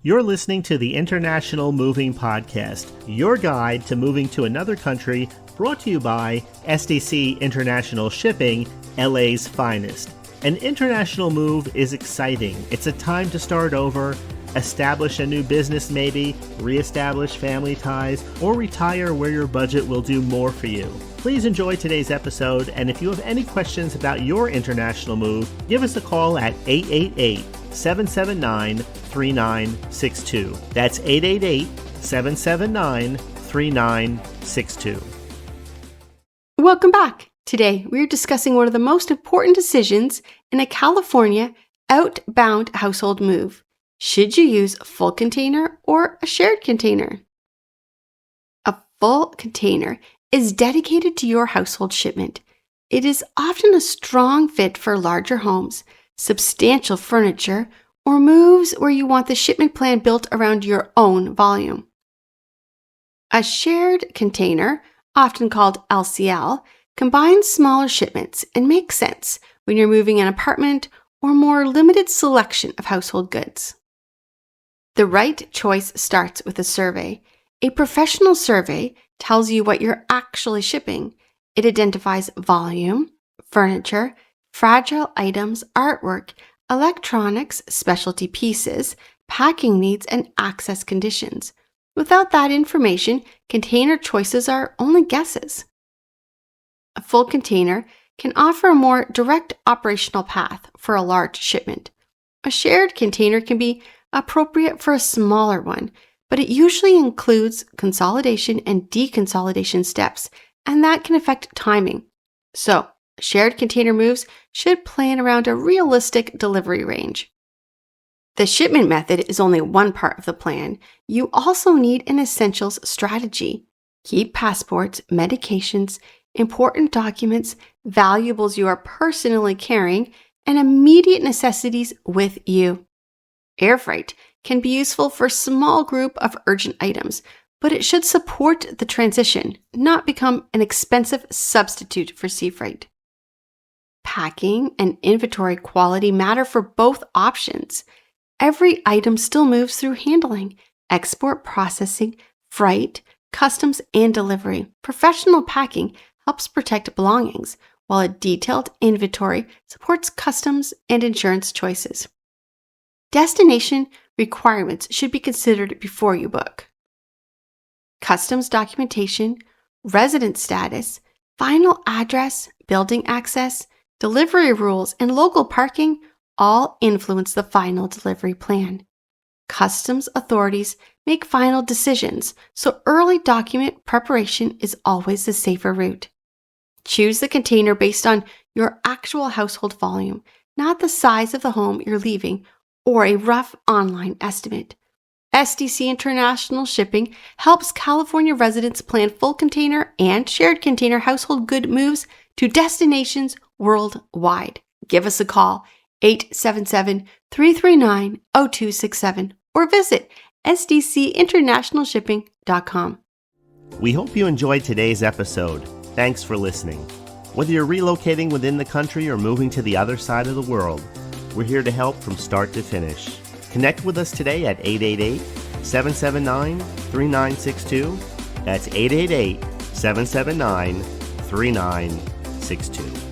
You're listening to the International Moving Podcast, your guide to moving to another country, brought to you by SDC International Shipping, LA's finest. An international move is exciting. It's a time to start over, establish a new business maybe, reestablish family ties, or retire where your budget will do more for you. Please enjoy today's episode, and if you have any questions about your international move, give us a call at 888-779-3962. That's 888-779-3962. Welcome back. Today, we're discussing one of the most important decisions in a California outbound household move. Should you use a full container or a shared container? A full container is dedicated to your household shipment. It is often a strong fit for larger homes, substantial furniture, or moves where you want the shipment plan built around your own volume. A shared container, often called LCL, combines smaller shipments and makes sense when you're moving an apartment or more limited selection of household goods. The right choice starts with a survey. A professional survey tells you what you're actually shipping. It identifies volume, furniture, fragile items, artwork, electronics, specialty pieces, packing needs, and access conditions. Without that information, container choices are only guesses. A full container can offer a more direct operational path for a large shipment. A shared container can be appropriate for a smaller one, but it usually includes consolidation and deconsolidation steps, and that can affect timing. So, shared container moves should plan around a realistic delivery range. The shipment method is only one part of the plan. You also need an essentials strategy. Keep passports, medications, important documents, valuables you are personally carrying, and immediate necessities with you. Air freight can be useful for a small group of urgent items, but it should support the transition, not become an expensive substitute for sea freight. Packing and inventory quality matter for both options. Every item still moves through handling, export processing, freight, customs, and delivery. Professional packing helps protect belongings, while a detailed inventory supports customs and insurance choices. Destination requirements should be considered before you book. Customs documentation, resident status, final address, building access, delivery rules, and local parking all influence the final delivery plan. Customs authorities make final decisions, so early document preparation is always the safer route. Choose the container based on your actual household volume, not the size of the home you're leaving or a rough online estimate. SDC International Shipping helps California residents plan full container and shared container household good moves to destinations worldwide. Give us a call, 877-339-0267, or visit sdcinternationalshipping.com. We hope you enjoyed today's episode. Thanks for listening. Whether you're relocating within the country or moving to the other side of the world, we're here to help from start to finish. Connect with us today at 888-779-3962. That's 888-779-3962.